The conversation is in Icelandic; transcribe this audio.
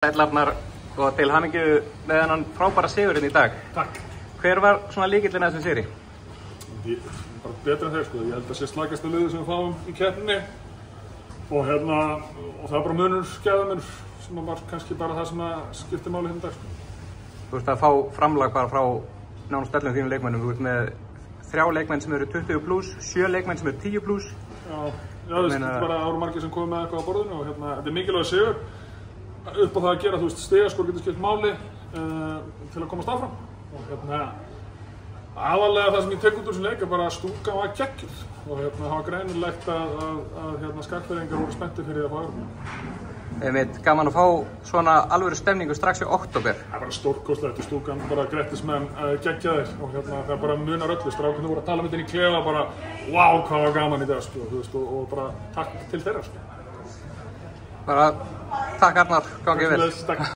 Sæll Arnar og til hamingju með þennan frábæra sigurinn í dag. Takk. Hver var svona lykillinn að þessum sigri? Bara betur en þeir sko. Ég held að sé slagasta liðið sem við fáum í keppninni og það er bara munur, skæðamunur sem var kannski bara það sem skiptir máli hérna í dag sko. Þú veist að fá framlag bara frá nánast öllum þínum leikmennum. Þú veist með 3 leikmenn sem eru 20+, 7 leikmenn sem eru 10+. Já, það er bara ára margir sem komið með eitthvað á borðinu og þetta er mikilvæg sigur. Upp á það að gera, þú veist, stigaskor getur skipt máli til að komast áfram og aðalega það sem ég tek út úr þessum leik er bara að stúkan var geggjuð og það var greinilegt að Skarpfirðingar voru spenntir fyrir að fá Evrópu. Gaman að fá svona alvöru stemningu strax í október. Það er bara stórkostlegt og stúkan bara Grettismenn geggjaðir og það bara munar öllu. Strákarnir voru að tala með þetta í klefa bara wow, hvað var gaman í dag sko, þú veist, og bara takk til þeirra sko. Bara takk Arnar, gangið vel.